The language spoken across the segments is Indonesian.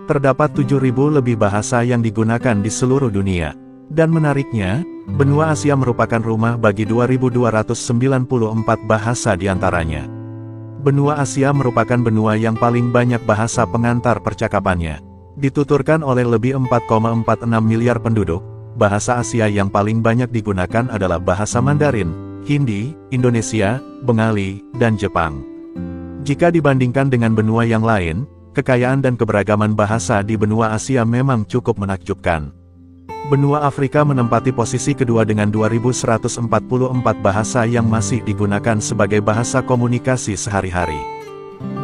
Terdapat 7.000 lebih bahasa yang digunakan di seluruh dunia. Dan menariknya, benua Asia merupakan rumah bagi 2.294 bahasa diantaranya. Benua Asia merupakan benua yang paling banyak bahasa pengantar percakapannya. Dituturkan oleh lebih 4,46 miliar penduduk, bahasa Asia yang paling banyak digunakan adalah bahasa Mandarin, Hindi, Indonesia, Bengali, dan Jepang. Jika dibandingkan dengan benua yang lain, kekayaan dan keberagaman bahasa di benua Asia memang cukup menakjubkan. Benua Afrika menempati posisi kedua dengan 2.144 bahasa yang masih digunakan sebagai bahasa komunikasi sehari-hari.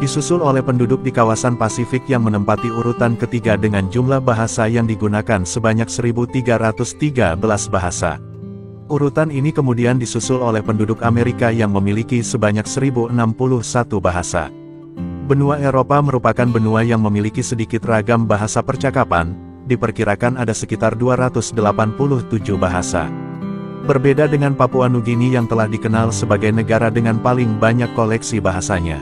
Disusul oleh penduduk di kawasan Pasifik yang menempati urutan ketiga dengan jumlah bahasa yang digunakan sebanyak 1.313 bahasa. Urutan ini kemudian disusul oleh penduduk Amerika yang memiliki sebanyak 1.061 bahasa. Benua Eropa merupakan benua yang memiliki sedikit ragam bahasa percakapan, diperkirakan ada sekitar 287 bahasa. Berbeda dengan Papua Nugini yang telah dikenal sebagai negara dengan paling banyak koleksi bahasanya.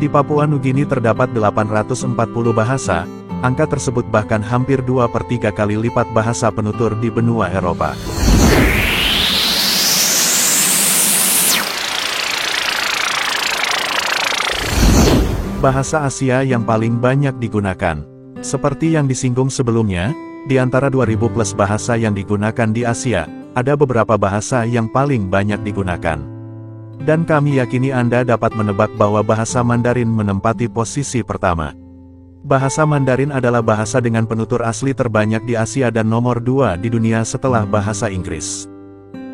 Di Papua Nugini terdapat 840 bahasa, angka tersebut bahkan hampir 2/3 kali lipat bahasa penutur di benua Eropa. Bahasa Asia yang paling banyak digunakan. Seperti yang disinggung sebelumnya, di antara 2.000 plus bahasa yang digunakan di Asia, ada beberapa bahasa yang paling banyak digunakan. Dan kami yakini Anda dapat menebak bahwa bahasa Mandarin menempati posisi pertama. Bahasa Mandarin adalah bahasa dengan penutur asli terbanyak di Asia dan nomor 2 di dunia setelah bahasa Inggris.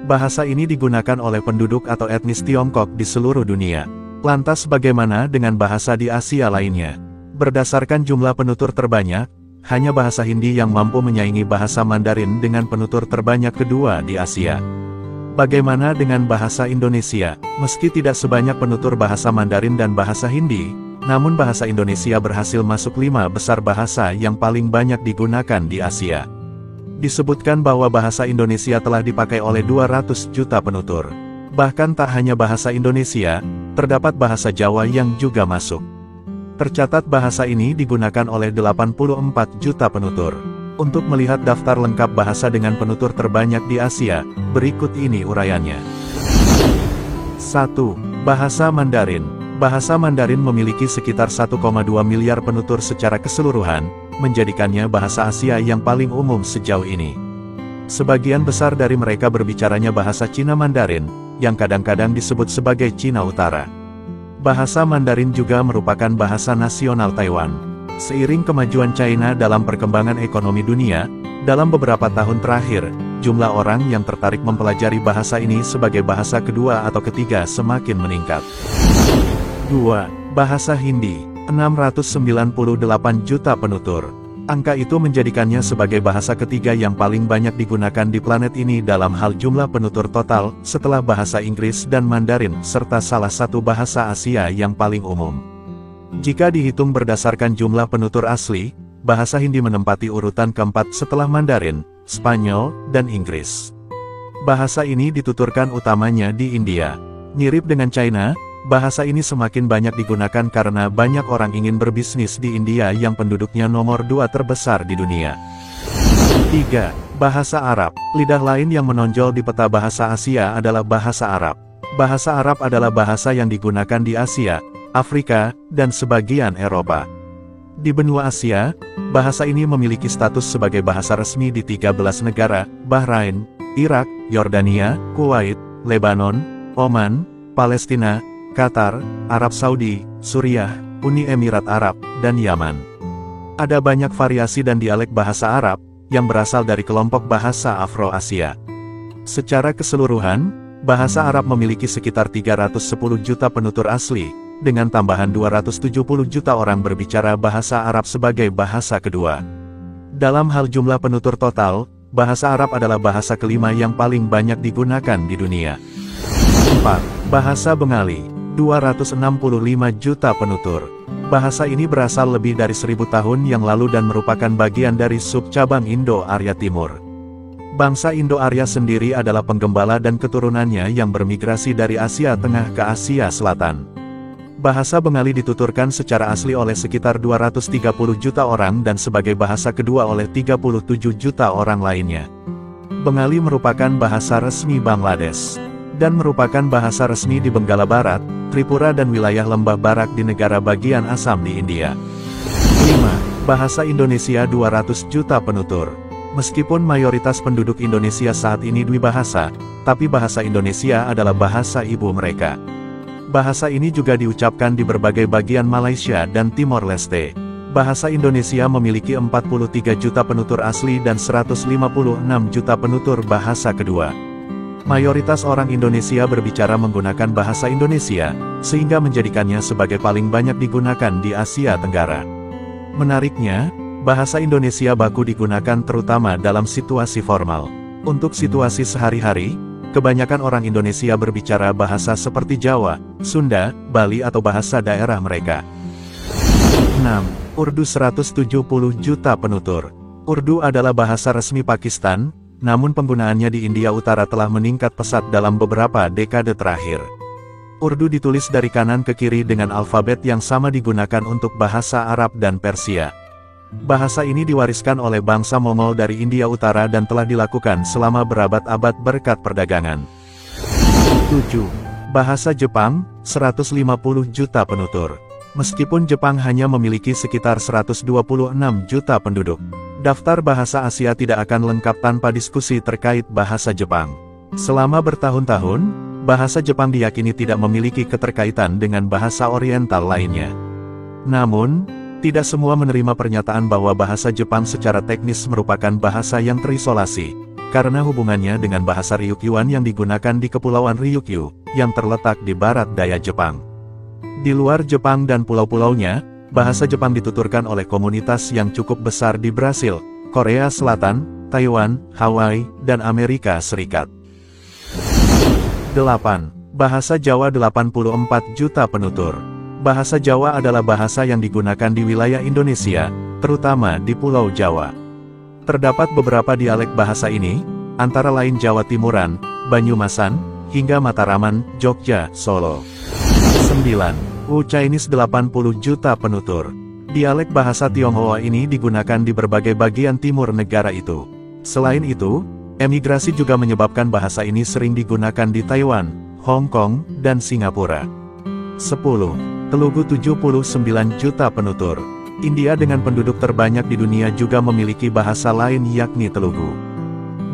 Bahasa ini digunakan oleh penduduk atau etnis Tiongkok di seluruh dunia. Lantas bagaimana dengan bahasa di Asia lainnya? Berdasarkan jumlah penutur terbanyak, hanya bahasa Hindi yang mampu menyaingi bahasa Mandarin dengan penutur terbanyak kedua di Asia. Bagaimana dengan bahasa Indonesia? Meski tidak sebanyak penutur bahasa Mandarin dan bahasa Hindi, namun bahasa Indonesia berhasil masuk 5 besar bahasa yang paling banyak digunakan di Asia. Disebutkan bahwa bahasa Indonesia telah dipakai oleh 200 juta penutur. Bahkan tak hanya bahasa Indonesia, terdapat bahasa Jawa yang juga masuk. Tercatat bahasa ini digunakan oleh 84 juta penutur. Untuk melihat daftar lengkap bahasa dengan penutur terbanyak di Asia, berikut ini uraiannya. 1. Bahasa Mandarin. Bahasa Mandarin memiliki sekitar 1,2 miliar penutur secara keseluruhan, menjadikannya bahasa Asia yang paling umum sejauh ini. Sebagian besar dari mereka berbicaranya bahasa Cina Mandarin, yang kadang-kadang disebut sebagai Cina Utara. Bahasa Mandarin juga merupakan bahasa nasional Taiwan. Seiring kemajuan China dalam perkembangan ekonomi dunia, dalam beberapa tahun terakhir, jumlah orang yang tertarik mempelajari bahasa ini sebagai bahasa kedua atau ketiga semakin meningkat. 2. Bahasa Hindi. 698 juta penutur. Angka itu menjadikannya sebagai bahasa ketiga yang paling banyak digunakan di planet ini dalam hal jumlah penutur total, setelah bahasa Inggris dan Mandarin, serta salah satu bahasa Asia yang paling umum. Jika dihitung berdasarkan jumlah penutur asli, bahasa Hindi menempati urutan keempat setelah Mandarin, Spanyol, dan Inggris. Bahasa ini dituturkan utamanya di India. Mirip dengan China, bahasa ini semakin banyak digunakan karena banyak orang ingin berbisnis di India yang penduduknya nomor 2 terbesar di dunia. 3. Bahasa Arab. Lidah lain yang menonjol di peta bahasa Asia adalah bahasa Arab. Bahasa Arab adalah bahasa yang digunakan di Asia, Afrika, dan sebagian Eropa. Di benua Asia, bahasa ini memiliki status sebagai bahasa resmi di 13 negara, Bahrain, Irak, Yordania, Kuwait, Lebanon, Oman, Palestina, Qatar, Arab Saudi, Suriah, Uni Emirat Arab, dan Yaman. Ada banyak variasi dan dialek bahasa Arab, yang berasal dari kelompok bahasa Afro-Asia. Secara keseluruhan, bahasa Arab memiliki sekitar 310 juta penutur asli, dengan tambahan 270 juta orang berbicara bahasa Arab sebagai bahasa kedua. Dalam hal jumlah penutur total, bahasa Arab adalah bahasa kelima yang paling banyak digunakan di dunia. 4. Bahasa Bengali. 265 juta penutur. Bahasa ini berasal lebih dari 1000 tahun yang lalu dan merupakan bagian dari subcabang Indo-Arya Timur. Bangsa Indo-Arya sendiri adalah penggembala dan keturunannya yang bermigrasi dari Asia Tengah ke Asia Selatan. Bahasa Bengali dituturkan secara asli oleh sekitar 230 juta orang dan sebagai bahasa kedua oleh 37 juta orang lainnya. Bengali merupakan bahasa resmi Bangladesh, dan merupakan bahasa resmi di Benggala Barat, Tripura dan wilayah Lembah Barak di negara bagian Assam di India. 5. Bahasa Indonesia 200 juta penutur. Meskipun mayoritas penduduk Indonesia saat ini dwibahasa, tapi bahasa Indonesia adalah bahasa ibu mereka. Bahasa ini juga diucapkan di berbagai bagian Malaysia dan Timor Leste. Bahasa Indonesia memiliki 43 juta penutur asli dan 156 juta penutur bahasa kedua. Mayoritas orang Indonesia berbicara menggunakan bahasa Indonesia, sehingga menjadikannya sebagai paling banyak digunakan di Asia Tenggara. Menariknya, bahasa Indonesia baku digunakan terutama dalam situasi formal. Untuk situasi sehari-hari, kebanyakan orang Indonesia berbicara bahasa seperti Jawa, Sunda, Bali atau bahasa daerah mereka. 6. Urdu 170 juta penutur. Urdu adalah bahasa resmi Pakistan, namun penggunaannya di India Utara telah meningkat pesat dalam beberapa dekade terakhir. Urdu ditulis dari kanan ke kiri dengan alfabet yang sama digunakan untuk bahasa Arab dan Persia. Bahasa ini diwariskan oleh bangsa Mongol dari India Utara dan telah dilakukan selama berabad-abad berkat perdagangan. 7. Bahasa Jepang, 150 juta penutur. Meskipun Jepang hanya memiliki sekitar 126 juta penduduk, daftar bahasa Asia tidak akan lengkap tanpa diskusi terkait bahasa Jepang. Selama bertahun-tahun, bahasa Jepang diyakini tidak memiliki keterkaitan dengan bahasa Oriental lainnya. Namun, tidak semua menerima pernyataan bahwa bahasa Jepang secara teknis merupakan bahasa yang terisolasi, karena hubungannya dengan bahasa Ryukyuan yang digunakan di Kepulauan Ryukyu, yang terletak di barat daya Jepang. Di luar Jepang dan pulau-pulaunya, bahasa Jepang dituturkan oleh komunitas yang cukup besar di Brasil, Korea Selatan, Taiwan, Hawaii, dan Amerika Serikat. 8. Bahasa Jawa 84 juta penutur. Bahasa Jawa adalah bahasa yang digunakan di wilayah Indonesia, terutama di Pulau Jawa. Terdapat beberapa dialek bahasa ini, antara lain Jawa Timuran, Banyumasan, hingga Mataraman, Jogja, Solo. 9. Chinese 80 juta penutur. Dialek bahasa Tionghoa ini digunakan di berbagai bagian timur negara itu. Selain itu, emigrasi juga menyebabkan bahasa ini sering digunakan di Taiwan, Hong Kong, dan Singapura. 10. Telugu 79 juta penutur. India dengan penduduk terbanyak di dunia juga memiliki bahasa lain yakni Telugu.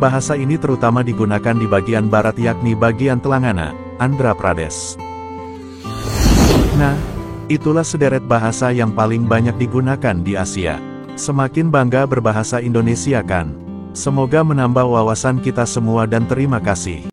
Bahasa ini terutama digunakan di bagian barat yakni bagian Telangana, Andhra Pradesh. Nah, itulah sederet bahasa yang paling banyak digunakan di Asia. Semakin bangga berbahasa Indonesia kan? Semoga menambah wawasan kita semua dan terima kasih.